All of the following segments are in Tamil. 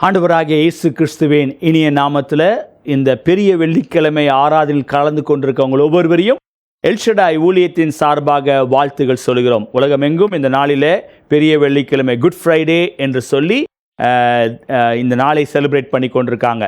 ஆண்டவராகிய இயேசு கிறிஸ்துவின் இனிய நாமத்தில் இந்த பெரிய வெள்ளிக்கிழமை ஆராதனையில் கலந்து கொண்டிருக்கவங்க ஒவ்வொருவரையும் எல்ஷடாய் ஊழியத்தின் சார்பாக வாழ்த்துகள் சொல்கிறோம். உலகமெங்கும் இந்த நாளில் பெரிய வெள்ளிக்கிழமை குட் ஃப்ரைடே என்று சொல்லி இந்த நாளை செலிப்ரேட் பண்ணி கொண்டிருக்காங்க.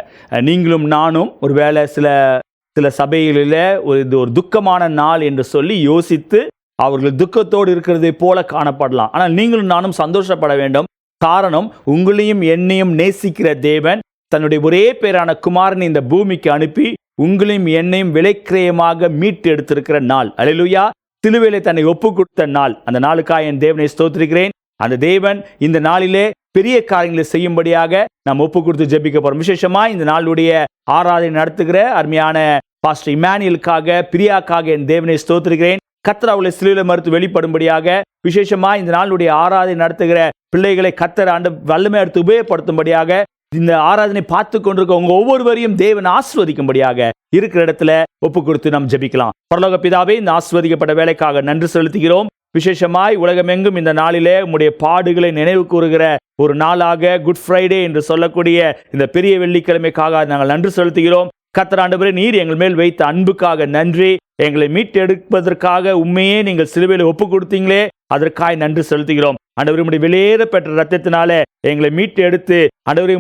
நீங்களும் நானும் ஒருவேளை சில சபைகளில் இது ஒரு துக்கமான நாள் என்று சொல்லி யோசித்து அவர்கள் துக்கத்தோடு இருக்கிறதை போல காணப்படலாம். ஆனால் நீங்களும் நானும் சந்தோஷப்பட வேண்டும். காரணம், உங்களையும் என்னையும் நேசிக்கிற தேவன் தன்னுடைய ஒரே பேரான குமாரனை இந்த பூமிக்கு அனுப்பி உங்களையும் என்னையும் விலைக்கிரயமாக மீட்டு எடுத்திருக்கிற நாள். அல்லேலூயா. சிலுவையிலே தன்னை ஒப்பு கொடுத்த நாள். அந்த நாளுக்காக என் தேவனை ஸ்தோத்திரிக்கிறேன். அந்த தேவன் இந்த நாளிலே பெரிய காரியங்களை செய்யும்படியாக நாம் ஒப்பு கொடுத்து ஜெபிக்க போறோம். விசேஷமா இந்த நாளுடைய ஆராதனை நடத்துகிற அருமையான பாஸ்டர் இமானுவேலுக்காக, பிரியாக்காக என் தேவனை ஸ்தோத்திரிக்கிறேன். கர்த்தர் அவளை சிலுவையில் மறுத்து வெளிப்படும்படியாக, விசேஷமா இந்த நாளுடைய ஆராதனை நடத்துகிற பிள்ளைகளை கர்த்தர் ஆண்டு வல்லமை எடுத்து உபயோகப்படுத்தும்படியாக, இந்த ஆராதனை பார்த்து கொண்டிருக்க உங்க ஒவ்வொருவரையும் தேவன் ஆஸ்வதிக்கும்படியாக இருக்கிற இடத்துல ஒப்பு கொடுத்து நாம் ஜெபிக்கலாம். பரலோக பிதாவே, இந்த ஆஸ்வதிக்கப்பட்ட வேலைக்காக நன்றி செலுத்துகிறோம். விசேஷமாய் உலகமெங்கும் இந்த நாளிலே உம்முடைய பாடுகளை நினைவு கூறுகிற ஒரு நாளாக குட் ஃப்ரைடே என்று சொல்லக்கூடிய இந்த பெரிய வெள்ளிக்கிழமைக்காக நாங்கள் நன்றி செலுத்துகிறோம். கர்த்தர் ஆண்டவரே, நீர் எங்கள் மேல் வைத்த அன்புக்காக நன்றி. எங்களை மீட்டெடுப்பதற்காக உண்மையே நீங்கள் சிலுவையில் ஒப்பு கொடுத்தீங்களே, அதற்காக நன்றி செலுத்துகிறோம். ஆண்டவரே, உம்முடைய வெளியேற பெற்ற ரத்தத்தினாலே எங்களை மீட்டு எடுத்து ஆண்டவரே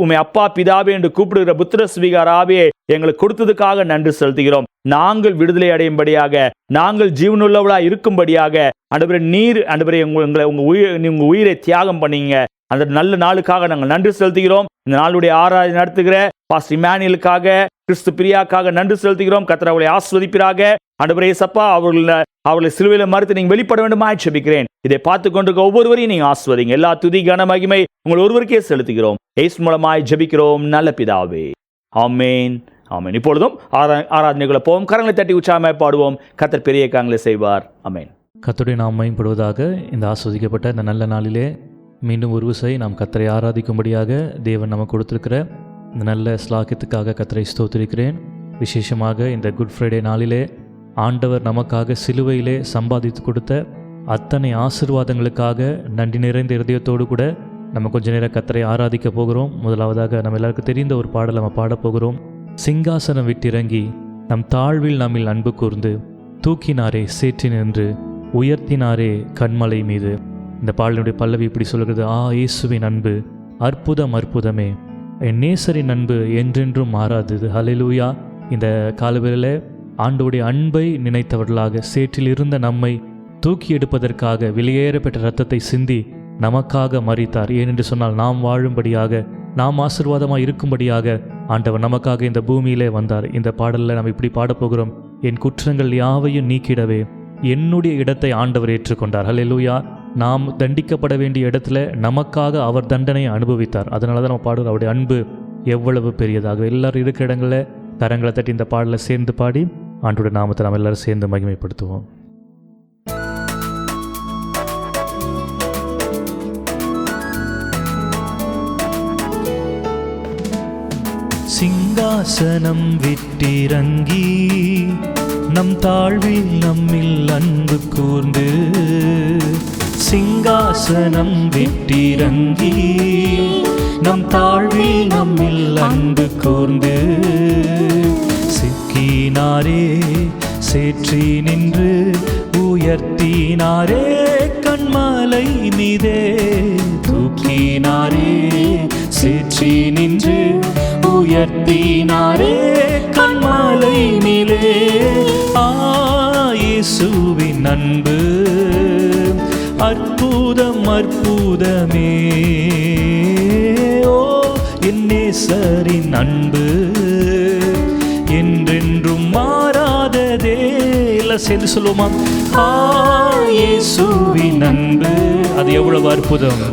உம்மை அப்பா பிதாவே என்று கூப்பிடுகிற புத்திர சுவிகாராவே எங்களுக்கு கொடுத்ததுக்காக நன்றி செலுத்துகிறோம். நாங்கள் விடுதலை அடையும்படியாக, நாங்கள் ஜீவனுள்ளவளாக இருக்கும்படியாக ஆண்டவரே நீர் ஆண்டவரே உங்க உயிரை தியாகம் பண்ணீங்க. அந்த நல்ல நாளுக்காக நாங்கள் நன்றி செலுத்துகிறோம். இந்த நாளுடைய ஆராதனை நடத்துகிற பாஸ்டர் இமானுவேலுக்காக, கிறிஸ்து பிரியாக்காக நன்றி செலுத்துகிறோம். கர்த்தர் அவளை ஆஸ்வதிப்பிறாக. ஆண்டவரே இயேசப்பா, அவர்களை சிலுவையில் மறுத்து நீங்கள் வெளிப்பட வேண்டுமாய் ஜெபிக்கிறேன். இதை பார்த்து கொண்டிருக்க ஒவ்வொருவரையும் நீங்கள் ஆஸ்வதிங்க. எல்லா துதி கன மகிமை உங்கள் ஒருவருக்கே செலுத்துகிறோம். இயேசு மூலமாய் ஜெபிக்கிறோம் நல்ல பிதாவே. ஆமென், ஆமென். இப்பொழுதும் ஆராதனைகளை போவோம். கரங்களை தட்டி உற்சாகமாய் பாடுவோம். கர்த்தர் பெரிய காரியங்களை செய்வார். ஆமென். கர்த்தருடைய நாமம் மகிமைப்படுவதாக. இந்த ஆஸ்வதிக்கப்பட்ட இந்த நல்ல நாளிலே மீண்டும் ஒரு விசை நாம் கர்த்தரை ஆராதிக்கும்படியாக தேவன் நமக்கு கொடுத்திருக்கிற இந்த நல்ல ஸ்லாக்கியத்துக்காக கர்த்தரை ஸ்தோத்திரிக்கிறேன். விசேஷமாக இந்த குட் ஃப்ரைடே நாளிலே ஆண்டவர் நமக்காக சிலுவையிலே சம்பாதித்து கொடுத்த அத்தனை ஆசீர்வாதங்களுக்காக நன்றி நிறைந்த இருதயத்தோடு கூட நம்ம கொஞ்ச நேரம் கர்த்தரை ஆராதிக்க போகிறோம். முதலாவதாக நம்ம எல்லாருக்கும் தெரிந்த ஒரு பாடல் நம்ம பாடப்போகிறோம். சிங்காசனம் விட்டிறங்கி நம் தாழ்வில் நம்மில் அன்பு கூர்ந்து தூக்கினாரே சேற்றி நின்று உயர்த்தினாரே கண்மலை மீது. இந்த பாடலுடைய பல்லவி இப்படி சொல்கிறது. இயேசுவின் அன்பு அற்புதம் அற்புதமே, என் நேசரின் அன்பு என்றென்றும் மாறாதது. ஹல்லேலூயா. இந்த காலவேளையில் ஆண்டவருடைய அன்பை நினைத்தவர்களாக சேற்றில் இருந்த நம்மை தூக்கி எடுப்பதற்காக வெளியேற பெற்ற இரத்தத்தை சிந்தி நமக்காக மரித்தார். ஏனென்று சொன்னால் நாம் வாழும்படியாக, நாம் ஆசீர்வாதமாக இருக்கும்படியாக ஆண்டவர் நமக்காக இந்த பூமியிலே வந்தார். இந்த பாடலில் நம்ம இப்படி பாடப்போகிறோம். என் குற்றங்கள் யாவையும் நீக்கிடவே என்னுடைய இடத்தை ஆண்டவர் ஏற்றுக்கொண்டார். ஹல்லேலூயா. நாம் தண்டிக்கப்பட வேண்டிய இடத்துல நமக்காக அவர் தண்டனையை அனுபவித்தார். அதனால தான் நம்ம பாடுறோம், அவருடைய அன்பு எவ்வளவு பெரியதாக. எல்லாரும் இருக்கிற இடங்களில் கரங்களை தட்டி இந்த பாடலை சேர்ந்து பாடி ஆண்டோட நாமத்தை நாம் எல்லாரும் சேர்ந்து மகிமைப்படுத்துவோம். சிங்காசனம் விட்டிறங்கி நம் தாழ்வில் நம்மில் அன்பு கூர்ந்து, சிங்காசனம் விட்டிறங்கி நம் தாழ்வில் நம்மில் அன்பு கூர்ந்து, சிக்கினாரே சேற்றி நின்று உயர்த்தினாரே கண்மலை மீதே, தூக்கினாரே சேற்றி நின்று உயர்த்தினாரே கண்மலை மேலே. இயேசுவின் அன்பு அற்புதம் அற்புதமே, என் நேசரின் அன்பு என்றென்றும் மாறாததே. எல்லாம் சேர்ந்து சொல்லுவோமா? இயேசுவின் அன்பு அது எவ்வளவு அற்புதம்.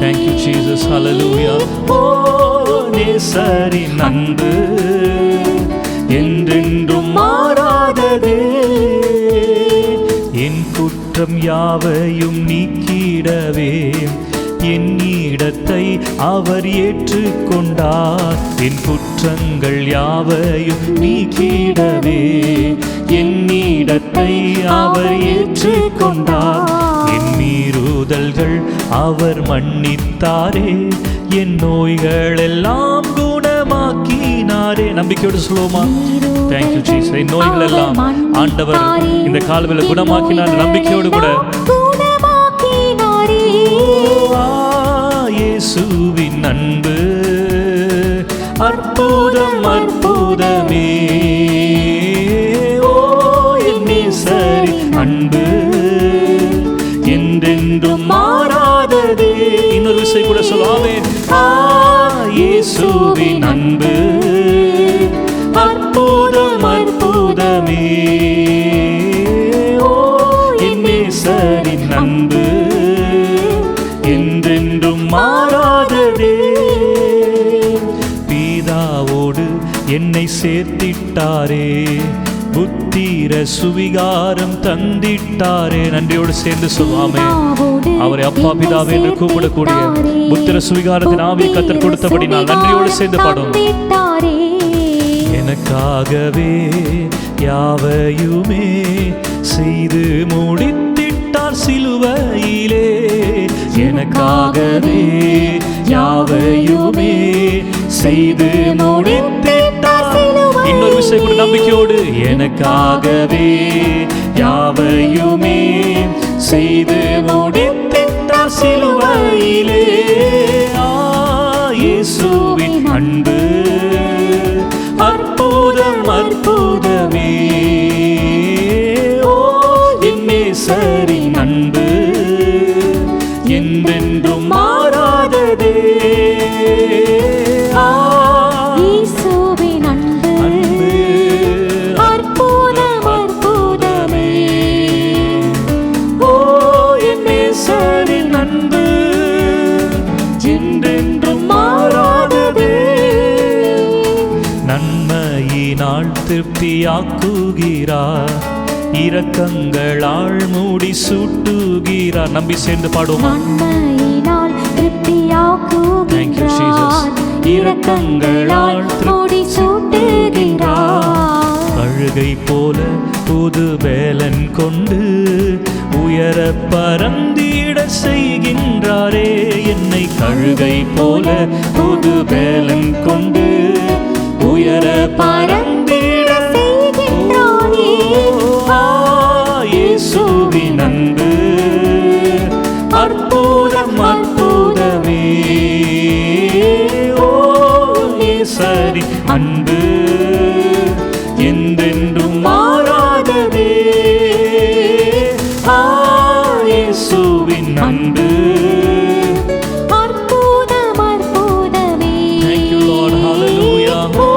Thank you Jesus. Hallelujah. நேசரின் அன்பு என்றென்றும் மாறாததே. என் குற்றம் யாவையும் நீக்கிடவே என் இடத்தை அவர் ஏற்றுக்கொண்டார். என் குற்றங்கள் யாவையும் நீக்கிடவே என் இடத்தை அவர் ஏற்றுக்கொண்டார். என் மீறுதல் மீறுதல்கள் அவர் மன்னித்தாரே, என் நோய்கள் எல்லாம் குணமாக்கினாரே. நம்பிக்கையோடு சொல்லுவோமா? Thank you Jesus. என் நோய்கள் எல்லாம் ஆண்டவர் இந்த காலவேளை குணமாக்கினார். நம்பிக்கையோடு கூட இயேசுவின் அன்பு அற்புதம் அற்புதமே, ஓ என் நேசரின் அன்பு என்றென்றும் மாறாததே. இன்னொரு விஷயம் கூட சொல்லாமே, இயேசுவின் அன்பு அற்புதம் அற்புதமே, ஓ என் நேசரின் அன்பு என்றென்றும் மாறாததே. பிதாவோடு என்னை சேர்த்திட்டாரே, புத்திர சுவிகாரம் தந்திட்டாரே. நன்றியோடு சேர்ந்து சொல்வாமே, அவரை அப்பா பிதாவே என்று கூப்பிடக்கூடிய புத்திர சுவிகாரத்தின் ஆவி கர்த்தர் கொடுத்தபடி நான் நன்றியோடு சேர்ந்து பாடும். எனக்காகவே யாவையுமே செய்து முடித்திட்டார் சிலுவையிலே, எனக்காகவே யாவையுமே செய்து முடித்திட்டார். இன்னொரு விஷயம் கூட நம்பிக்கையோடு, எனக்காகவே யாவையுமே செய்து முடித்திட்டார் சிலுவையிலே, இயேசுவின் அன்பு அற்புதம் அற்புதமே, ஓ என் நேசரின் அன்பு என்றென்றும் மாறாததே. இயேசுவின் அன்பு அற்புதம் அற்புதமே, ஓ என் நேசரின் அன்பு என்றென்றும் மாறாததே. நன்மையினால் திருப்தியாக்குகிறார், இரக்கங்களால் மூடி சூட்டுகிறார். நம்பி சேர்ந்து பாடுவோம். நன்மையினால் திருப்தியாக்குகிறார், இரக்கங்களால் மூடி சூட்டுகிறார். கழுகை போல புது வேலன் கொண்டு உயர பறந்திட செய்கின்றாரே, என்னை கழுகை போல புது வேலன் கொண்டு உயர பறந்திட செய்கின்றாரே, இயேசுவின் அன்பு அற்புதம் அற்புதமே, ஓ நேசரின் அன்பு என்றென்றும் மாறாததே, இயேசுவின் அன்பு அற்புதம் அற்புதமே. Thank you Lord, hallelujah. Oh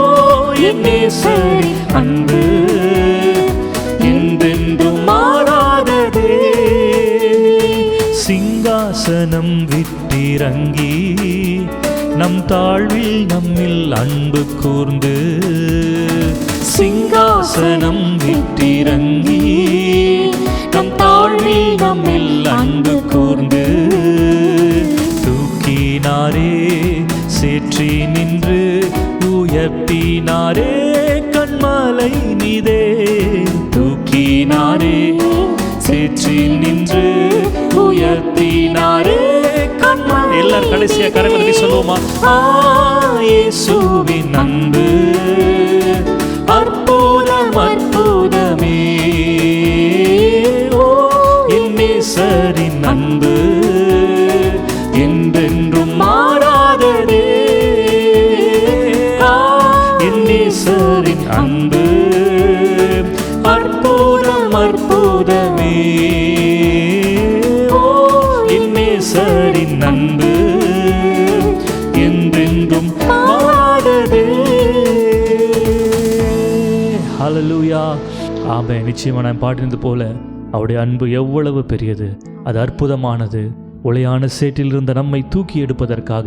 என் நேசரின் அன்பு என்றென்றும் மாறாததே. சிங்காசனம் விட்டிறங்கி நம் தாழ்வில் நம்மில் அன்பு கூர்ந்து, சிங்காசனம் விட்டிறங்கி நம் தாழ்வில் நம்மில் அன்பு கூர்ந்து, தூக்கினாரே சேற்றி நின்று உயர்த்தினாரே கண்மலை மீதே, தூக்கினாரே சேற்றி நின்று உயர்த்தினாரே கண்மலை. எல்லாரும் கடைசியா கரங்களை சொல்லுவோமா? இயேசுவின் அன்பு அற்புதம் அற்புதமே, ஓ என் நேசரின் அன்பு என்றென்றும் மாறாததே, என் நேசரின் அன்பு அற்புதம் அற்புதமே, ஓ என் நேசரின் அன்பு என்றென்றும் மாறாததே. ஹல்லேலூயா. ஆமென். நிச்சயமா நான் பாடினது போல அவருடைய அன்பு எவ்வளவு பெரியது, அது அற்புதமானது. ஒளையான சேற்றில் இருந்த நம்மை தூக்கி எடுப்பதற்காக,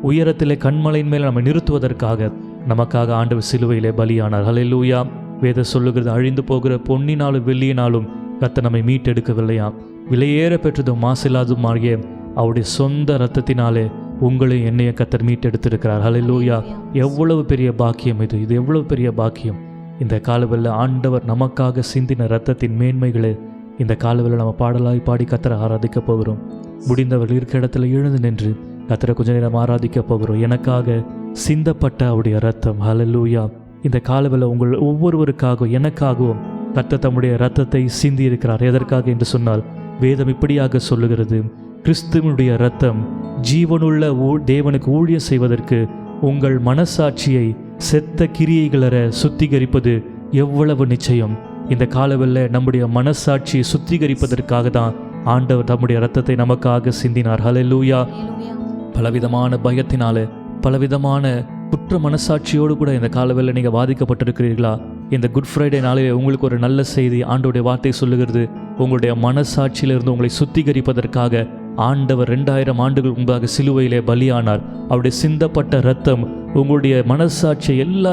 உயரத்திலே கண்மலையின் மேல் நம்மை நிறுத்துவதற்காக நமக்காக ஆண்டவர் சிலுவையிலே பலியானார். ஹல்லேலூயா. வேதம் சொல்லுகிறது, அழிந்து போகிற பொன்னினாலும் வெள்ளியினாலும் கர்த்தர் நம்மை மீட்டெடுக்கவில்லையாம், விலையேற பெற்றதும் மாசில்லாதும் ஆகிய அவருடைய சொந்த இரத்தத்தினாலே உங்களை என்னைய கர்த்தர் மீட்டெடுத்திருக்கிறார். ஹல்லேலூயா. எவ்வளவு பெரிய பாக்கியம் இது, இது எவ்வளவு பெரிய பாக்கியம். இந்த காலவெல்ல ஆண்டவர் நமக்காக சிந்தின இரத்தத்தின் மேன்மைகளை இந்த காலவில் நம்ம பாடலாய் பாடி கத்தரை ஆராதிக்க போகிறோம். முடிந்தவர்கள் இருக்க இடத்துல எழுந்து நின்று கத்தரை கொஞ்ச நேரம் ஆராதிக்க போகிறோம். எனக்காக சிந்தப்பட்ட அவருடைய ரத்தம், ஹல்லேலூயா. இந்த காலவில் உங்கள் ஒவ்வொருவருக்காகவும் எனக்காகவும் கர்த்தர் தம்முடைய ரத்தத்தை சிந்தி இருக்கிறார். எதற்காக என்று சொன்னால், வேதம் இப்படியாக சொல்லுகிறது, கிறிஸ்துவனுடைய ரத்தம் ஜீவனுள்ள தேவனுக்கு ஊழியம் செய்வதற்கு உங்கள் மனசாட்சியை செத்த கிரியைகளற சுத்திகரிப்பது எவ்வளவு நிச்சயம். இந்த காலவெல்ல நம்முடைய மனசாட்சியை சுத்திகரிப்பதற்காக தான் ஆண்டவர் தம்முடைய ரத்தத்தை நமக்காக சிந்தினார். ஹல்லேலூயா. பலவிதமான பயத்தினால, பலவிதமான குற்ற மனசாட்சியோடு கூட இந்த காலவெல்ல நீங்கள் பாதிக்கப்பட்டிருக்கிறீர்களா? இந்த குட் ஃப்ரைடே நாளிலே உங்களுக்கு ஒரு நல்ல செய்தி. ஆண்டவருடைய வார்த்தை சொல்லுகிறது, உங்களுடைய மனசாட்சியிலிருந்து உங்களை சுத்திகரிப்பதற்காக ஆண்டவர் 2000 ஆண்டுகள் முன்பாக சிலுவையிலே பலியானார். அவருடைய சிந்தப்பட்ட இரத்தம் உங்களுடைய மனசாட்சியை எல்லா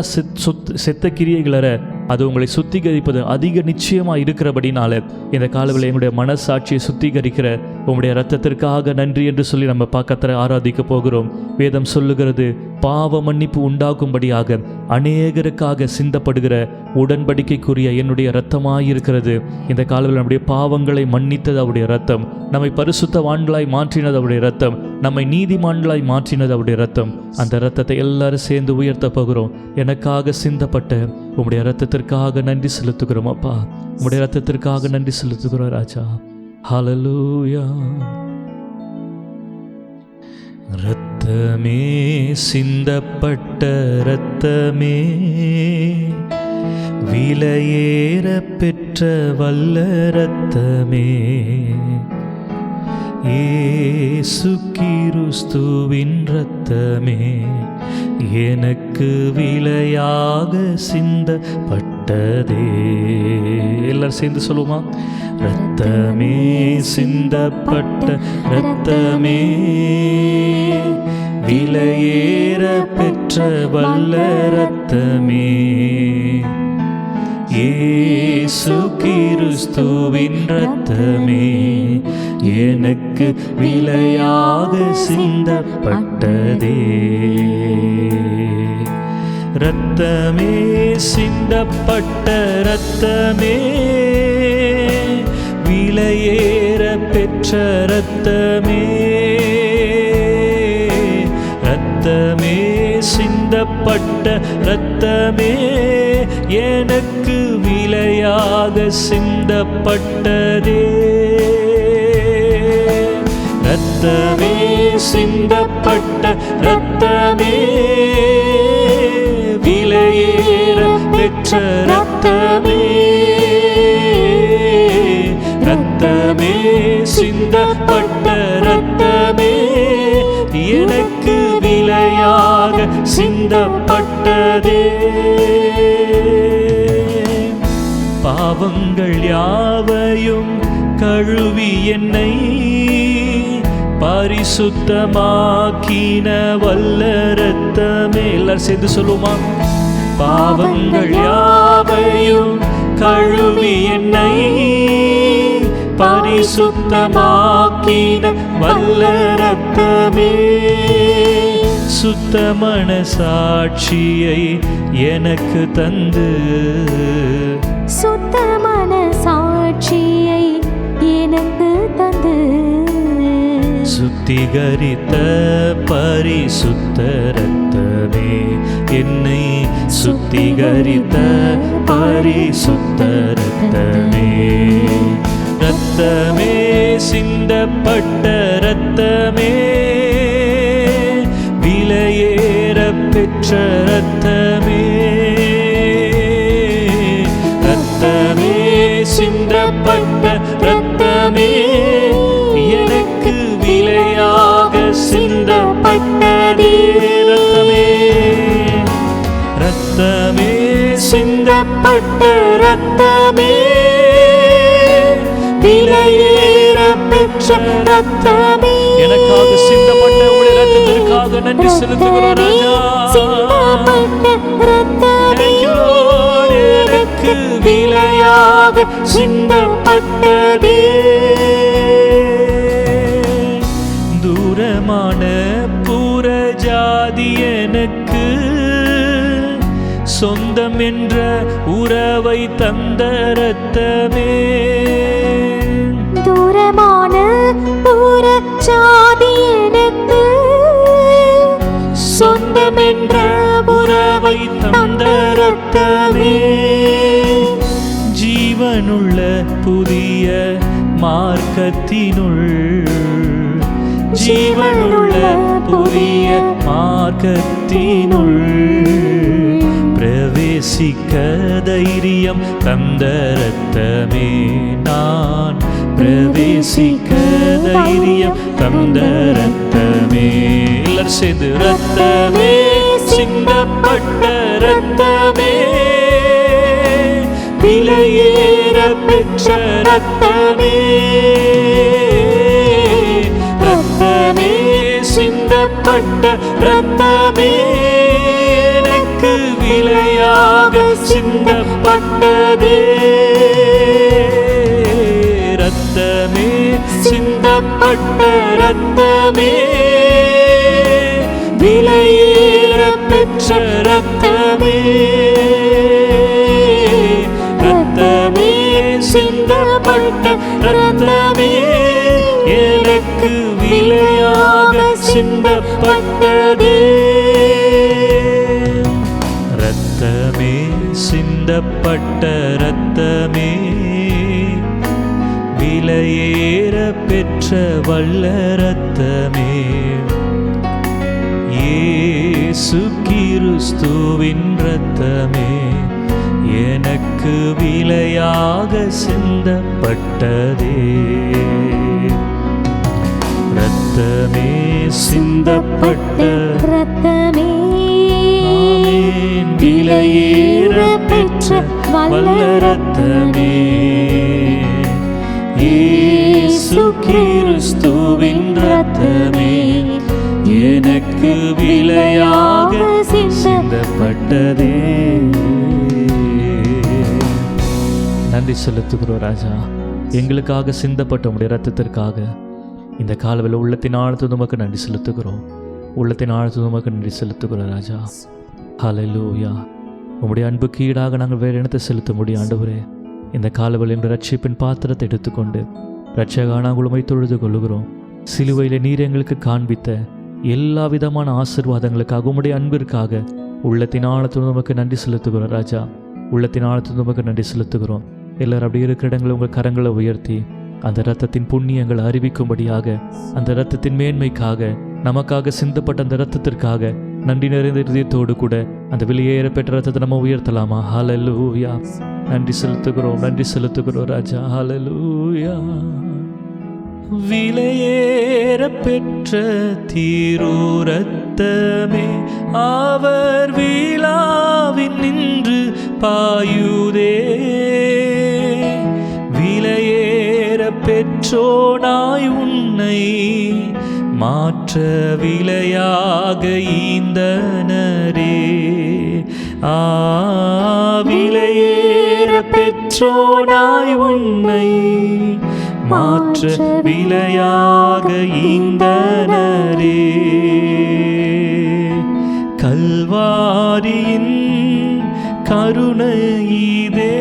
செத்த கிரியைகளற அது உங்களை சுத்திகரிப்பது அதிக நிச்சயமாக இருக்கிறபடினால இந்த காலவில் எங்களுடைய மனசாட்சியை சுத்திகரிக்கிற உங்களுடைய இரத்தத்திற்காக நன்றி என்று சொல்லி நம்ம கர்த்தரை ஆராதிக்க போகிறோம். வேதம் சொல்லுகிறது, பாவ மன்னிப்பு உண்டாகும்படியாக அநேகருக்காக சிந்தப்படுகிற உடன்படிக்கைக்குரிய என்னுடைய இரத்தமாயிருக்கிறது. இந்த காலவில் நம்முடைய பாவங்களை மன்னித்தது அவருடைய இரத்தம், நம்மை பரிசுத்தவான்களாய் மாற்றினது அவருடைய இரத்தம், நம்மை நீதிமான்களாய் மாற்றினது அவருடைய இரத்தம். அந்த இரத்தத்தை எல்லாரும் சேர்ந்து உயர்த்த போகிறோம். எனக்காக சிந்தப்பட்ட உம்முடைய இரத்தத்திற்காக நன்றி செலுத்துகிறோம் அப்பா. உம்முடைய இரத்தத்திற்காக நன்றி செலுத்துகிறோம் ராஜா. ஹல்லேலூயா. இரத்தமே, சிந்தப்பட்ட இரத்தமே, விலையேற பெற்ற வல்ல இரத்தமே, இயேசு கிறிஸ்துவின் இரத்தமே, எனக்கு விலையாக சிந்தப்பட்டதே. எல்லாரும் சேர்ந்து சொல்லுவோமா? இரத்தமே, சிந்தப்பட்ட இரத்தமே, விலையேற பெற்ற வல்ல இரத்தமே, இயேசு கிறிஸ்துவின் இரத்தமே, எனக்கு விலையாக சிந்தப்பட்டதே. இரத்தமே, சிந்தப்பட்ட இரத்தமே, விலையேற பெற்ற இரத்தமே, இரத்தமே, சிந்தப்பட்ட இரத்தமே, எனக்கு விலையாக சிந்தப்பட்டதே. இரத்தமே, சிந்தப்பட்ட இரத்தமே, விலையேற பெற்ற இரத்தமே, இரத்தமே, சிந்தப்பட்ட இரத்தமே, எனக்கு விலையாக சிந்தப்பட்டதே. பாவங்கள் யாவையும் கழுவி என்னை பரிசுத்தமாக்கின வல்ல இரத்தமே. எல்லாரும் சேர்ந்து சொல்லுமா? பாவங்கள் யாவையும் கழுவி என்னை பரிசுத்தமாக்கின வல்ல இரத்தமே, சுத்த மனசாட்சியை எனக்கு தந்து, சுத்த மனசாட்சியை எனக்கு தந்து, சுத்திகரித்த பரிசுத்த இரத்தமே, என்னை சுத்திகரித்த பரிசுத்த இரத்தமே, இரத்தமே, சிந்தப்பட்ட இரத்தமே, விலையேற பெற்ற இரத்தமே, இரத்தமே, சிந்தப்பட்ட இரத்தமே, எனக்கு விலையாக சிந்தப்பட்டதே. இரத்தமே, சிந்தப்பட்ட இரத்தமே, விலையேற பெற்ற இரத்தமே, எனக்காக சிந்தப்பட்ட உடைய இரத்தத்திற்காக நன்றி செலுத்துகிறோம் ராஜா. சிந்தப்பட்ட இரத்தமே, எனக்கு விலையாக சிந்தப்பட்டதே. தூரமான புறஜாதி எனக்கு சொந்தம் என்ற உறவை தந்த இரத்தமே, ஜாதி எனக்கு சொந்தமென்ற உறவை தந்த ரத்தமே, ஜீவனுள்ள புதிய மார்க்கத்தினுள், ஜீவனுள்ள புதிய மார்க்கத்தினுள் பிரவேசிக்க தைரியம் தந்த ரத்தமே, நான் பிரவேசிக்க தைரியம் தந்த ரத்தமே. எல்லாரும் சேர்ந்து ரத்தமே, சிந்தப்பட்ட ரத்தமே, விலையேற பெற்ற ரத்தமே, ரத்தமே, சிந்தப்பட்ட ரத்தமே, எனக்கு விலையாக சிந்தப்பட்டதே, ரத்தமே, சிந்தப்பட்ட ரத்தமே, விலையேற பெற்ற ரத்தமே, ரத்தமே, சிந்தப்பட்ட ரத்தமே, எனக்கு விலையாக சிந்தப்பட்டதே, ரத்தமே, சிந்தப்பட்ட ரத்தமே, விலையேற பெற்ற வல்ல ரத்தமே, இயேசு கிறிஸ்துவின் ரத்தமே, எனக்கு விலையாக சிந்தப்பட்டதே, ரத்தமே, சிந்தப்பட்ட ரத்தமே, ஆமென், விலையேற பெற்ற வல்ல ரத்தமே, இயேசு கிறிஸ்துவின் ரத்தமே, எனக்கு விலையாக சிந்தப்பட்டதே. நன்றி செலுத்துகிறோம் ராஜா, எங்களுக்காக சிந்தப்பட்ட உடைய ரத்தத்திற்காக இந்த காலவில் உள்ளத்தின் ஆழ்த்து உமக்கு நன்றி செலுத்துகிறோம், உள்ளத்தின் ஆழ்த்து உமக்கு நன்றி செலுத்துகிறோம் ராஜா. ஹல்லேலூயா. உம்முடைய அன்புக்கு ஈடாக நாங்கள் வேறு இடத்தை செலுத்த முடியும் ஆண்டவரே. இந்த காலவில் எங்கள் ரட்சிப்பின் பாத்திரத்தை எடுத்துக்கொண்டு ரட்சகா நாங்கள் உம்மை தொழுது கொள்ளுகிறோம். சிலுவையில் நீர் எங்களுக்கு காண்பித்த எல்லா விதமான ஆசீர்வாதங்களுக்காக உம்முடைய அன்பிற்காக உள்ளத்தின் ஆழத்தில் உமக்கு நன்றி செலுத்துகிறோம் ராஜா, உள்ளத்தின் ஆழத்தில் உமக்கு நன்றி செலுத்துகிறோம். எல்லாரும் அப்படி இருக்கிற இடங்களை உங்கள் கரங்களை உயர்த்தி அந்த இரத்தத்தின் புண்ணியங்களை அறிவிக்கும்படியாக, அந்த இரத்தத்தின் மேன்மைக்காக, நமக்காக சிந்தப்பட்ட அந்த இரத்தத்திற்காக நன்றி நிறைந்த இதயத்தோடு கூட அந்த வெளியேற பெற்ற இரத்தத்தை நம்ம உயர்த்தலாமா? ஹல்லேலூயா. நன்றி செலுத்துகிறோம், நன்றி செலுத்துகிறோம் ராஜா. ஹல்லேலூயா. விலையேற பெற்ற தீரு ரத்தமே, அவர் விழாவில் நின்று பாயுதே, விலையேற பெற்றோனாய் உன்னை மாற்ற விலையாக ஈந்தனரே, விலையேற பெற்றோனாய் உன்னை மாற்ற விலையாக ஈந்தனரே, கல்வாரியின் கருணை இதே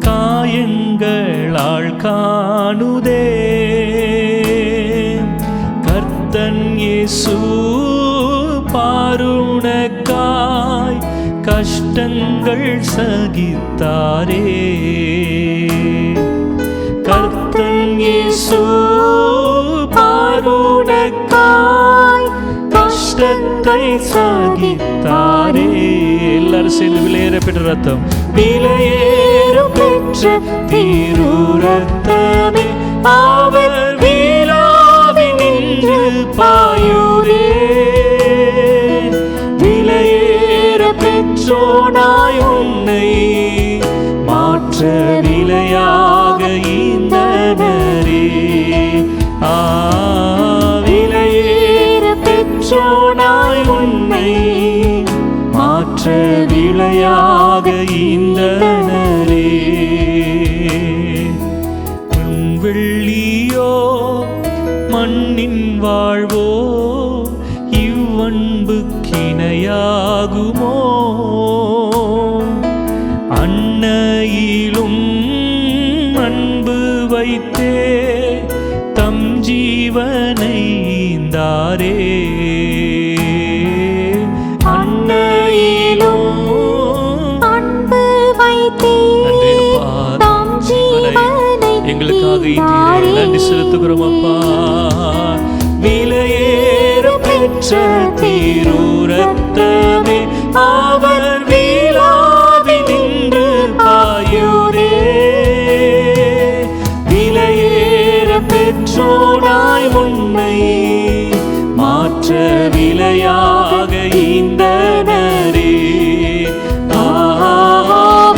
காயங்களால் காணுதே, கர்த்தன் இயேசு பாருணக்காய் கஷ்டங்கள் சகித்தாரே, கர்த்தன் இயேசு பாருணக்காய் கஷ்டத்தை சகித்தாரே. எல்லாரும் சேர்ந்து விலையேற பெற்ற ரத்தம், விலையேற பெற்ற தீரு ரத்தமே, அவர் விழாவில் நின்று பாயுதே, விலையேற பெற்றோனாய் உன்னை மாற்ற விலையாக ஈந்தனரே, விலையேற பெற்றோனாய் உன்னை மாற்ற விலையாக ஈந்தனரே, வெள்ளியோ மண்ணின் வாழ்வோ இவ்வன்புக்கிணையாகுமோ, அன்னையிலும் அன்பு வைத்தே தம் ஜீவன் ஜீவனைந்தாரே அன்னையிலும் அன்பு வைத்தே தாம் ஜீவனை எங்களுக்காக ஈந்தீரே. நன்றி செலுத்துகிறோம் அப்பா. விலையேற பெற்ற தீரு ரத்தமே அவர் வீழாவி நின்று பாயுதே. விலையேற பெற்றோனாய் உன்னை மாற்ற விலையாக ஈந்தனரே.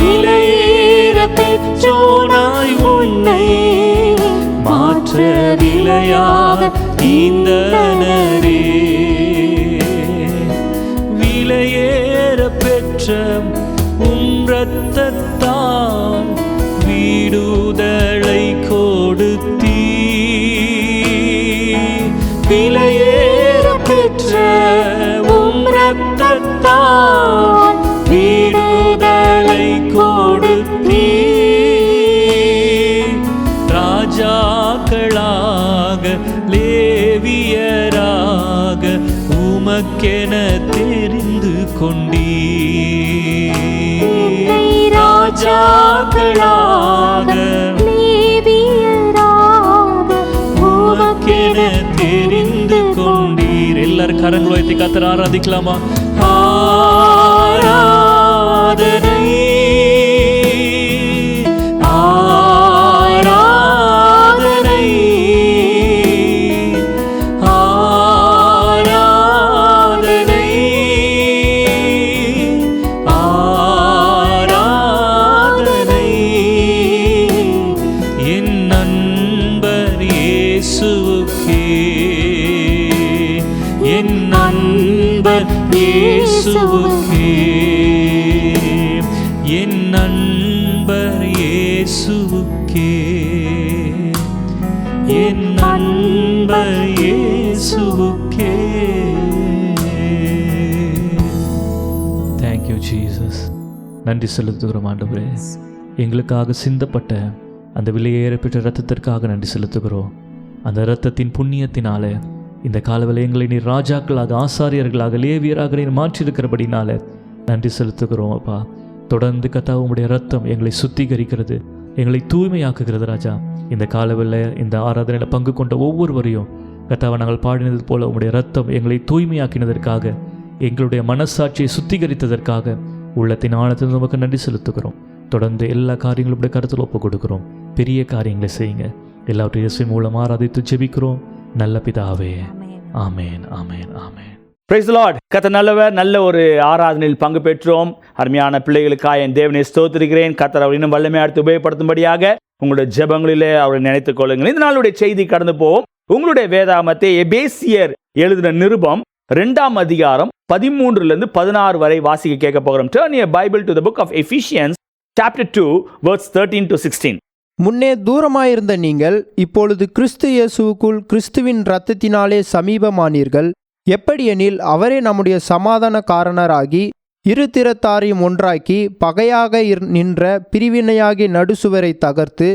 விலையேற பெற்றோனாய் உன்னை மாற்ற விலையாக ஈந்தனரே. விலையேற பெற்ற இரத்தத்தால் விடுதலை கொடுத்தீ. விலையேற பெற்ற இரத்தத்தால் விடுதலை கொடுத்தீ. ராஜாக்களாக லேவியராக உமக்கென தெரிந்து கொண்டீ. ராஜாக்களாக லேவியராக உமக்கென தெரிந்து கொண்டீர். எல்லாரும் கரங்களை உயர்த்தி கர்த்தரை ஆராதிக்கலாமா? ஆராதனை இயேசுவுக்கே, என் நண்பர் இயேசுவுக்கே, என் நண்பர் இயேசுவுக்கே. Thank you Jesus. நன்றி செலுத்துகிறோம் ஆண்டவரே. எங்களுக்காக சிந்தப்பட்ட அந்த விலையேறப்பட்ட இரத்தத்திற்காக நன்றி செலுத்துகிறோம். அந்த இரத்தத்தின் புண்ணியத்தினால இந்த காலவேளை எங்களை நீர் ராஜாக்களாக, ஆசாரியர்களாக, லேவியராக நீர் மாற்றியிருக்கிறபடினால நன்றி செலுத்துகிறோம் அப்பா. தொடர்ந்து கர்த்தா உம்முடைய இரத்தம் எங்களை சுத்திகரிக்கிறது, எங்களை தூய்மையாக்குகிறது ராஜா. இந்த காலவேளை இந்த ஆராதனையில் பங்கு கொண்ட ஒவ்வொருவரையும் கர்த்தாவை நாங்கள் பாடினது போல உம்முடைய இரத்தம் எங்களை தூய்மையாக்கினதற்காக, எங்களுடைய மனசாட்சியை சுத்திகரித்ததற்காக உள்ளத்தின் ஆழத்தில் நமக்கு நன்றி செலுத்துகிறோம். தொடர்ந்து எல்லா காரியங்களும் இப்படி கருத்தில் ஒப்புக் கொடுக்கிறோம். பெரிய காரியங்களை செய்யுங்க. எல்லாவற்றையும் இயேசு மூலம் ஆராதித்து ஜெபிக்கிறோம் நல்ல பிதாவே. Amen, amen, amen. Praise the lord. கர்த்தர் நல்லவர். நல்ல ஒரு ஆராதனையில் பங்கு பெற்றோம். அருமையான பிள்ளைகளுக்காக என் தேவனை ஸ்தோத்திரிக்கிறேன். கர்த்தர் அவர் இன்னும் வல்லமையாக எடுத்து உபயோகப்படுத்தும்படியாக உங்களுடைய ஜெபங்களிலே அவரை நினைத்துக் கொள்ளுங்கள். இந்த நாளுடைய செய்தி கடந்து போவோம். உங்களுடைய வேதாகமத்தை எபேசியர் எழுதின நிருபம் 2ஆம் அதிகாரம் 13 16 வரை வாசிக்க கேட்க போகிறோம். Turn your Bible to the book of Ephesians chapter 2 verse 13 to 16. முன்னே தூரமாயிருந்த நீங்கள் இப்பொழுது கிறிஸ்து இயேசுவுக்குள் கிறிஸ்துவின் இரத்தத்தினாலே சமீபமானீர்கள். எப்படியெனில் அவரே நம்முடைய சமாதான காரணராகி இரு திறத்தாரையும் ஒன்றாக்கி பகையாக நின்ற பிரிவினையாகிய நடுசுவரை தகர்த்து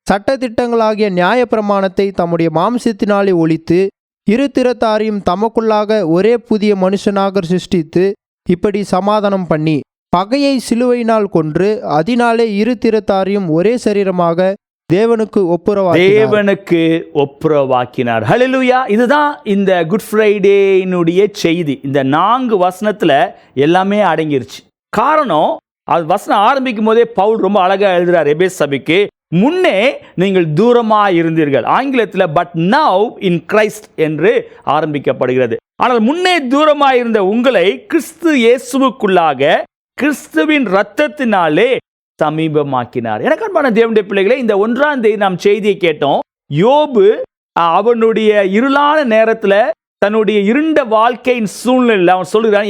சட்டதிட்டங்களாகிய நியாயப்பிரமாணத்தை தம்முடைய மாம்சத்தினாலே ஒழித்து இரு திறத்தாரையும் தமக்குள்ளாக ஒரே புதிய மனுஷனாக சிருஷ்டித்து இப்படி சமாதானம் பண்ணி பகையை சிலுவையினால் கொன்று அதனாலே இரு திறத்தாரையும் ஒரே சரீரமாக தேவனுக்கு ஒப்புரவாக்கினார். ஹல்லேலூயா. இதுதான் இந்த குட் ஃப்ரைடேனுடைய செய்தி. இந்த 4 வசனத்துல எல்லாமே அடங்கிருச்சு. காரணம், அது வசனம் ஆரம்பிக்கும் போதே பவுல் ரொம்ப அழகா எழுதுறார் எபேசு சபைக்கு. முன்னே நீங்கள் தூரமாக இருந்தீர்கள். ஆங்கிலத்தில் பட் நவ் இன் கிரைஸ்ட் என்று ஆரம்பிக்கப்படுகிறது. ஆனால் முன்னே தூரமாக இருந்த உங்களை கிறிஸ்து இயேசுவுக்குள்ளாக கிறிஸ்துவின் இரத்தத்தினாலே சமீபமாக்கினார். எனக்கு அன்பான தேவனுடைய பிள்ளைகளே, இந்த 1ஆம் தேதி நாம் செய்தியை கேட்டோம். யோபு அவனுடைய இருளான நேரத்தில் தன்னுடைய இருண்ட வாழ்க்கையின் சூழ்நிலையில் அவன் சொல்கிறான்,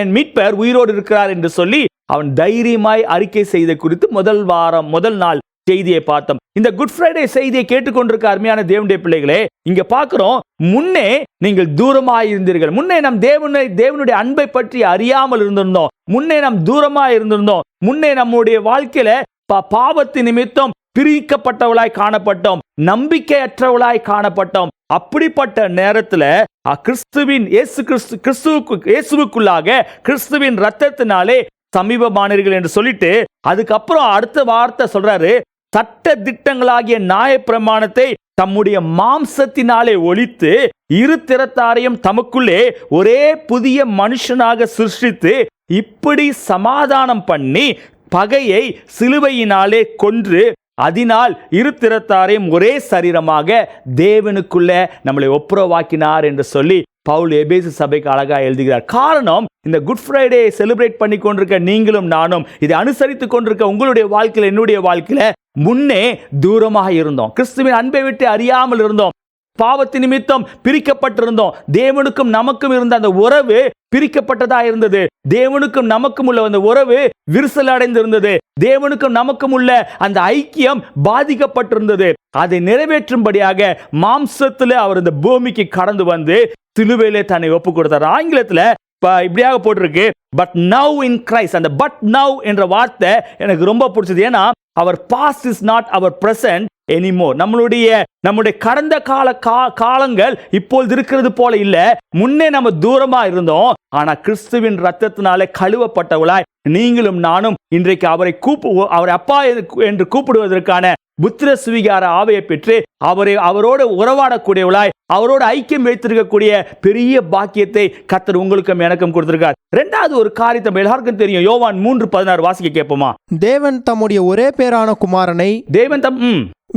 என் மீட்பர் உயிரோடு இருக்கிறார் என்று சொல்லி அவன் தைரியமாய் அறிக்கை செய்த குறித்து முதல் நாள் செய்தியை பார்த்தோம். இந்த குட் ஃப்ரைடே செய்தியை கேட்டுக்கொண்டிருக்க அருமையான தேவனுடைய பிள்ளைகளே, இங்க பார்க்கிறோம், முன்னே நீங்கள் தூரமாய் இருந்தீர்கள். முன்னே நாம் தேவனுடைய அன்பை பற்றி அறியாமல் இருந்திருந்தோம். முன்னே நாம் தூரமாய் இருந்திருந்தோம். முன்னே நம்முடைய வாழ்க்கையில பாவத்தின் நிமித்தம் பிரிக்கப்பட்டவளாய் காணப்பட்டோம், நம்பிக்கையற்றவளாய் காணப்பட்டோம். அப்படிப்பட்ட நேரத்துல இயேசுவுக்குள்ளாக கிறிஸ்துவின் ரத்தத்தினாலே சமீபமானீர்கள் என்று சொல்லிட்டு அதுக்கப்புறம் அடுத்த வார்த்தை சொல்றாரு, சட்ட திட்டங்களாகிய நியாயப்பிரமாணத்தை தம்முடைய மாம்சத்தினாலே ஒழித்து இரு திறத்தாரையும் தமக்குள்ளே ஒரே புதிய மனுஷனாக சிருஷ்டித்து இப்படி சமாதானம் பண்ணி பகையை சிலுவையினாலே கொன்று அதனால் இரு திறத்தாரையும் ஒரே சரீரமாக தேவனுக்குள்ள நம்மளை ஒப்புரவாக்கினார் என்று சொல்லி பவுல் எபேசு சபைக்கு அழகா எழுதுகிறார். காரணம், இந்த குட் ஃப்ரைடே செலிப்ரேட் பண்ணி கொண்டிருக்க நீங்களும் நானும் இதை அனுசரித்து கொண்டிருக்க உங்களுடைய வாழ்க்கையில என்னுடைய வாழ்க்கையில முன்னே தூரமாக இருந்தோம், கிறிஸ்துவின் அன்பை விட்டு அறியாமல் இருந்தோம், பாவத்தின் நிமித்தம் பிரிக்கப்பட்டிருந்தோம். தேவனுக்கும் நமக்கும் இருந்த அந்த உறவு பிரிக்கப்பட்டதா இருந்தது. தேவனுக்கும் நமக்கும் உள்ள அந்த உறவு விரிசல் அடைந்திருந்தது. தேவனுக்கும் நமக்கும் உள்ள அந்த ஐக்கியம் பாதிக்கப்பட்டிருந்தது. அதை நிறைவேற்றும்படியாக மாம்சத்துல அவர் இந்த பூமிக்கு கடந்து வந்து சிலுவையிலே தன்னை ஒப்பு கொடுத்தார். ஆங்கிலத்துல இப்படியாக போட்டிருக்கு, பட் நவ் இன் கிரைஸ்ட். அந்த பட் நவ் என்ற வார்த்தை எனக்கு ரொம்ப பிடிச்சது. ஏன்னா our past is not our present anymore. நம்முடைய கடந்த காலங்கள் இப்பொழுது இருக்கிறது போல இல்ல. முன்னே நம்ம தூரமா இருந்தோம், ஆனா கிறிஸ்துவின் ரத்தத்தினாலே கழுவப்பட்டவளாய் நீங்களும் நானும் இன்றைக்கு அவரை அப்பா என்று கூப்பிடுவதற்கான புத்திர சுவிகார ஆவையை பெற்று அவரோடு உறவாடக்கூடியவளாய் அவரோடு ஐக்கியம் வைத்திருக்கக்கூடிய பெரிய பாக்கியத்தை கர்த்தர் உங்களுக்கும் எனக்கும் கொடுத்திருக்கார். இரண்டாவது ஒரு காரியத்தை எல்லாருக்கும் தெரியும். யோவான் 3:16 வாசிக்க கேட்போமா? தேவன் தம்முடைய ஒரே பேரான குமாரனை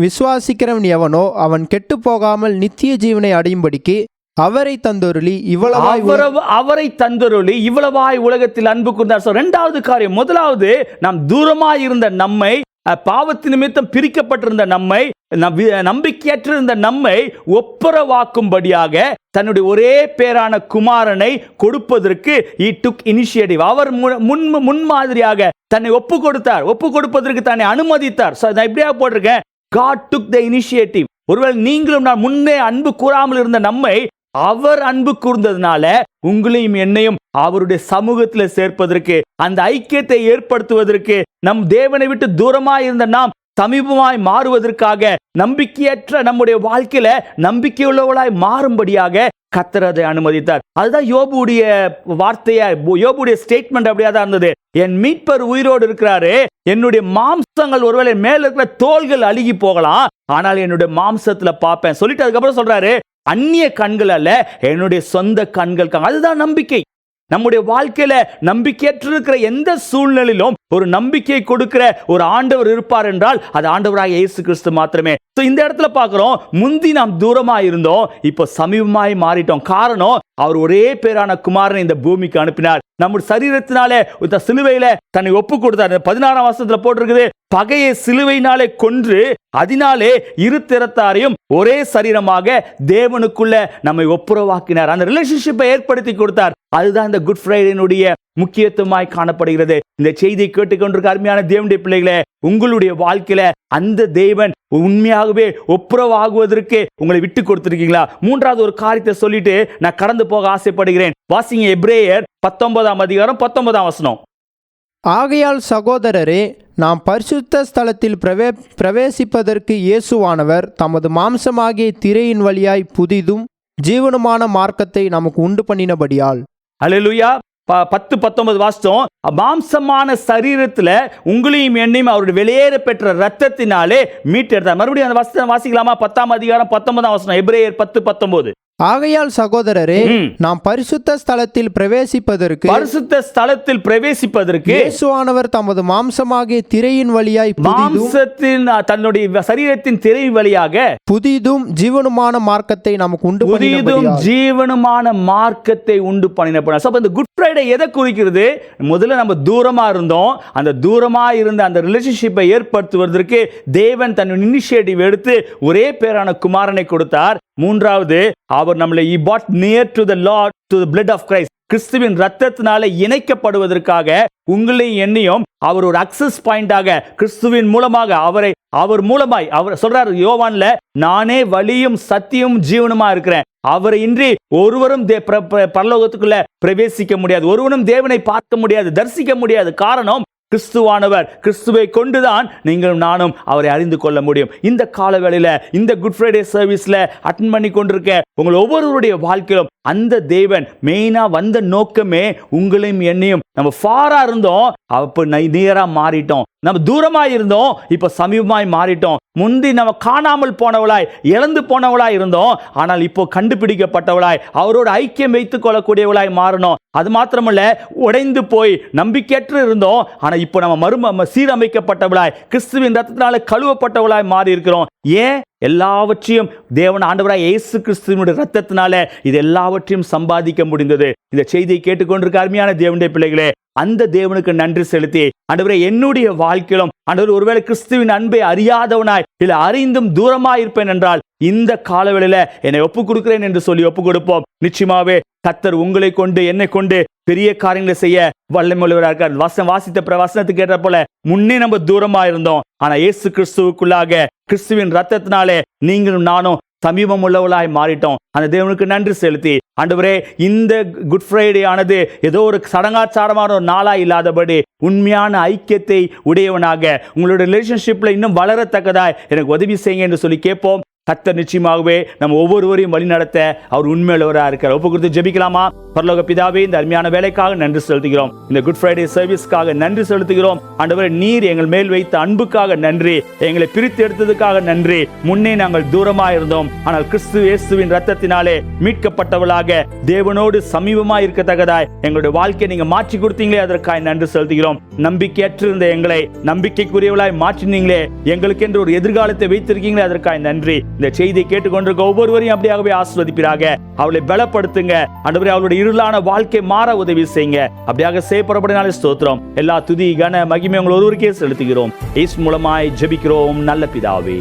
விசுவாசிக்கிறவன் எவனோ அவன் கெட்டு போகாமல் நித்திய ஜீவனை அடையும்படிக்கு அவரை தந்தொருளி இவ்வளவாய் உலகத்தில் அன்பு கூர்ந்தார். இரண்டாவது காரியம், முதலாவது நாம் தூரமாய் இருந்த நம்மை, பாவத்தின் நிமித்தம் பிரிக்கப்பட்டிருந்த நம்மை, நம்பிக்கையற்றிருந்த நம்மை ஒப்புரவாக்கும்படியாக தன்னுடைய ஒரே பேரான குமாரனை கொடுப்பதற்கு he took initiative. அவர் முன்மாதிரியாக தன்னை ஒப்பு கொடுப்பதற்கு தன்னை அனுமதித்தார். இப்படியாக போட்டிருக்கேன், God took the initiative. ஒருவேளை நீங்களும் நான் முன்னே அன்பு கூறாமல் இருந்த நம்மை அவர் அன்பு கூர்ந்ததுனால உங்களையும் என்னையும் அவருடைய சமூகத்தில் சேர்ப்பதற்கு, அந்த ஐக்கியத்தை ஏற்படுத்துவதற்கு, நம் தேவனை விட்டு தூரமாய் இருந்த நாம் சமீபமாய் மாறுவதற்காக, நம்பிக்கையற்ற நம்முடைய வாழ்க்கையில நம்பிக்கையுள்ளவளாய் மாறும்படியாக கர்த்தர் அதை அனுமதித்தார். அதுதான் யோபுடைய வார்த்தையா, யோபுடைய ஸ்டேட்மெண்ட் அப்படியே தான் இருந்தது. என் மீட்பர் உயிரோடு இருக்கிறாரு, என்னுடைய மாம்சங்கள் ஒருவேளை மேல இருக்கிற தோள்கள் அழுகி போகலாம், ஆனால் என்னுடைய மாம்சத்துல பார்ப்பேன் சொல்லிட்டு அதுக்கப்புறம் சொல்றாரு, அந்நிய கண்கள் அல்ல, என்னுடைய சொந்த கண்கள். அதுதான் நம்பிக்கை. நம்முடைய வாழ்க்கையில நம்பிக்கையற்றிருக்கிற எந்த சூழ்நிலையிலும் ஒரு நம்பிக்கை கொடுக்கிற ஒரு ஆண்டவர் இருப்பார் என்றால் அது ஆண்டவராக இயேசு கிறிஸ்து மாத்திரமே. இந்த இடத்துல பார்க்கிறோம், முந்தி நாம் தூரமா இருந்தோம், இப்போ சமீபமாய் மாறிட்டோம். காரணம், அவர் ஒரே பேரான குமாரனை இந்த பூமிக்கு அனுப்பினார். நம்முடைய சரீரத்தினாலே சிலுவையில தன்னை ஒப்பு கொடுத்தார். 16ஆம் வசனத்துல போட்டிருக்குது, பகையை சிலுவையினாலே கொன்று அதனாலே இரு திறத்தாரையும் ஒரே சரீரமாக தேவனுக்குள்ள நம்மை ஒப்புரவாக்கினார். அந்த ரிலேஷன்ஷிப்பை ஏற்படுத்தி கொடுத்தார். அதுதான் இந்த குட் ஃப்ரைடேனுடைய முக்கியத்துவமாய் காணப்படுகிறது. இந்த செய்தியை கேட்டுக்கொண்டிருக்க அருமையான தேவனுடைய பிள்ளைகளே, உங்களுடைய வாழ்க்கையில அந்த தேவன் உண்மையாகவே ஒப்புரவாகுவதற்கு உங்களை விட்டு கொடுத்திருக்கீங்களா? மூன்றாவது ஒரு காரியத்தை சொல்லிட்டு நான் கடந்து போக ஆசைப்படுகிறேன். வாசிங்க எபிரேயர் 19ஆம் அதிகாரம் 19ஆம் வசனம். ஆகையால் சகோதரரே, நாம் பரிசுத்த ஸ்தலத்தில் பிரவேசிப்பதற்கு இயேசுவானவர் தமது மாம்சமாகிய திரையின் வழியாய் புதிதும் ஜீவனுமான மார்க்கத்தை நமக்கு உண்டு பண்ணினபடியால். அல்லேலூயா. 10-19 வாசித்தோம். மாம்சமான சரீரத்துல உங்களையும் என்னையும் அவருடைய வெளியேற பெற்ற ரத்தத்தினாலே மீட்டெடுத்தார். மறுபடியும் அந்த வசனத்தை வாசிக்கலாமா? 10ஆம் அதிகாரம் 19ஆம் வசனம், எபிரேயர் 10:19. ஆகையால் சகோதரரே, நாம் பரிசுத்த ஸ்தலத்தில் பிரவேசிப்பதற்கு இயேசுவானவர் தமது மாம்சமாகிய திரையின் வழியாய் தன்னுடைய சரீரத்தின் திரை வழியாக புதிதும் ஜீவனுமான மார்க்கத்தை நமக்கு உண்டு பண்ணினபடியால். இந்த குட் ஃப்ரைடே எதை குறிக்கிறது? முதல்ல நம்ம தூரமா இருந்தோம், அந்த தூரமா இருந்த அந்த ரிலேஷன்ஷிப்பை ஏற்படுத்துவதற்கு தேவன் தன் இனிஷியேட்டிவ் எடுத்து ஒரே பேரான குமாரனை கொடுத்தார். மூன்றாவது, அவர் நம்மளை he brought near to the Lord, to the blood of Christ. கிறிஸ்துவின் ரத்தத்தினால இணைக்கப்படுவதற்காக உங்களையும் என்னையும் அவர் ஒரு அக்சஸ் பாயிண்டாக கிறிஸ்துவின் மூலமாக அவர் மூலமாய் அவர் சொல்றாரு யோவான்ல, நானே வழியும் சத்தியம் ஜீவனுமா இருக்கிறேன், அவரை இன்றி ஒருவரும் பரலோகத்துக்குள்ள பிரவேசிக்க முடியாது, ஒருவனும் தேவனை பார்க்க முடியாது, தரிசிக்க முடியாது. காரணம், கிறிஸ்துவானவர், கிறிஸ்துவை கொண்டுதான் நீங்களும் நானும் அவரை அறிந்து கொள்ள முடியும். இந்த காலவேளையில இந்த குட் ஃப்ரைடே சர்வீஸ்ல அட்டெண்ட் பண்ணி கொண்டிருக்க உங்கள் ஒவ்வொருவருடைய வாழ்க்கையிலும் அந்த தேவன் மெயினா வந்த நோக்கமே உங்களையும் என்னையும், நம்ம ஃபாரா இருந்தோம் அப்ப நியரா மாறிட்டோம், நம்ம தூரமா இருந்தோம் இப்ப சமீபமாய் மாறிட்டோம். முந்தி நம்ம காணாமல் போனவளாய், இழந்து போனவளாய் இருந்தோம், ஆனால் இப்போ கண்டுபிடிக்கப்பட்டவளாய், அவரோட ஐக்கியம் வைத்துக் கொள்ளக்கூடியவளாய் மாறணும். அது மாத்திரமல்ல, உடைந்து போய் நம்பிக்கையற்று இருந்தோம், ஆனா இப்போ நம்ம சீரமைக்கப்பட்டவளாய், கிறிஸ்துவின் ரத்தத்தினால கழுவப்பட்டவளாய் மாறி இருக்கிறோம். ஏன்? எல்லாவற்றையும் தேவன் ஆண்டவராய் இயேசு கிறிஸ்துவினுடைய ரத்தத்தினால இது எல்லாவற்றையும் சம்பாதிக்க முடிந்தது. இந்த செய்தியை கேட்டுக்கொண்டிருக்க அருமையான தேவனுடைய பிள்ளைகளே, அந்த தேவனுக்கு நன்றி செலுத்தி, ஆண்டவரே என்னுடைய வாழ்க்கையிலும் ஆண்டவர் ஒருவேளை கிறிஸ்துவின் அன்பை அறியாதவனாய் இல்ல அறிந்தும் தூரமாய் இருப்பேன் என்றால் இந்த காலவேளையில என்னை ஒப்புக் கொடுக்கிறேன் என்று சொல்லி ஒப்புக் கொடுப்போம். நிச்சயமாவே கர்த்தர் உங்களை கொண்டு என்னை கொண்டு பெரிய காரியங்களை செய்ய வல்லமையுள்ளவராக இருக்கார். வாசித்த வசனத்துக்கு ஏற்ற போல முன்னே நம்ம தூரமா இருந்தோம், ஆனா இயேசு கிறிஸ்துவுக்குள்ளாக கிறிஸ்துவின் ரத்தத்தினாலே நீங்களும் நானும் சமீபம் உள்ளவளாய் மாறிட்டோம். அந்த தேவனுக்கு நன்றி செலுத்தி, ஆண்டவரே இந்த குட் ஃப்ரைடே ஆனது ஏதோ ஒரு சடங்காச்சாரமான ஒரு நாளா இல்லாதபடி உண்மையான ஐக்கியத்தை உடையவனாக உங்களுடைய ரிலேஷன்ஷிப்ல இன்னும் வளரத்தக்கதாய் எனக்கு உதவி செய்யுங்க என்று சொல்லி கேட்போம். கர்த்தர் நிச்சயமாகவே நம்ம ஒவ்வொருவரையும் வழி நடத்த அவர் உண்மையுள்ளவராக இருக்கிறார். ஒப்பு கொடுத்து ஜெபிக்கலாமா? பரலோக பிதாவே, இந்த அருமையான வேலைக்காக நன்றி செலுத்துகிறோம். இந்த குட் ஃப்ரைடே சர்வீஸ்க்காக நன்றி செலுத்துகிறோம். ஆண்டவரே, நீர் எங்கள் மேல் வைத்த அன்புக்காக நன்றி, எங்களை பிரித்து எடுத்ததுக்காக நன்றி. முன்னே நாங்கள் தூரமாக இருந்தோம், ஆனால் கிறிஸ்து இயேசுவின் ரத்தத்தினாலே மீட்கப்பட்டவளாக தேவனோடு சமீபமாக இருக்கத்தக்கதாய் எங்களுடைய வாழ்க்கையை நீங்க மாற்றி கொடுத்தீங்களே, அதற்காக நன்றி செலுத்துகிறோம். நம்பிக்கையற்று இருந்த எங்களை நம்பிக்கைக்குரியவளாய் மாற்றினீங்களே, எங்களுக்கு என்று ஒரு எதிர்காலத்தை வைத்திருக்கீங்களே, அதற்காக நன்றி. இந்த செய்தியை கேட்டுக்கொண்டிருக்க ஒவ்வொருவரையும் அப்படியாகவே ஆசீர்வதிப்பீராக. அவளை பலப்படுத்துங்க ஆண்டவரே, அவளுடைய இருளான வாழ்க்கை மாற உதவி செய்யுங்க. அப்படியாக செய்யப்படப்படினாலே ஸ்தோத்திரம். எல்லா துதி கன மகிமை உங்கள் ஒருவருக்கே செலுத்துகிறோம். இயேசு மூலமாய் ஜெபிக்கிறோம் நல்ல பிதாவே,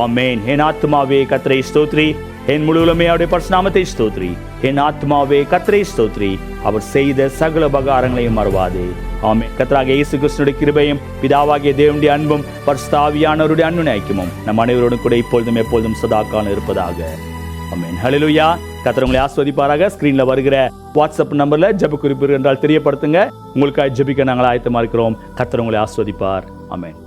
ஆமென். என் ஆத்துமாவே கர்த்தரை ஸ்தோத்ரி, என் முழுவதுமே அவருடைய பரிசுநாமத்தை ஸ்தோத்ரி. என் ஆத்மாவே கர்த்தரை ஸ்தோத்ரி, அவர் செய்த சகல உபகாரங்களையும் மறவாதே. ஆமென். கர்த்தராகிய இயேசு கிறிஸ்துவின் கிருபையும் பிதாவாகிய தேவனுடைய அன்பும் பரிசுத்த ஆவியானவருடைய அன்பின் ஐக்கியமும் நம் அனைவரோடும் கூட இப்பொழுதும் எப்பொழுதும் சதாகாலம் இருப்பதாக. ஆமென். ஹல்லேலூயா. கர்த்தர் உங்களை ஆசீர்வதிப்பாராக. ஸ்கிரீன்ல வருகிற வாட்ஸ்அப் நம்பர்ல ஜெப குறிப்பு என்றால் தெரியப்படுத்துங்க. உங்களுக்காக ஜெபிக்க நாங்கள் ஆயத்தமா இருக்கிறோம். கர்த்தர் உங்களை ஆசீர்வதிப்பார். ஆமென்.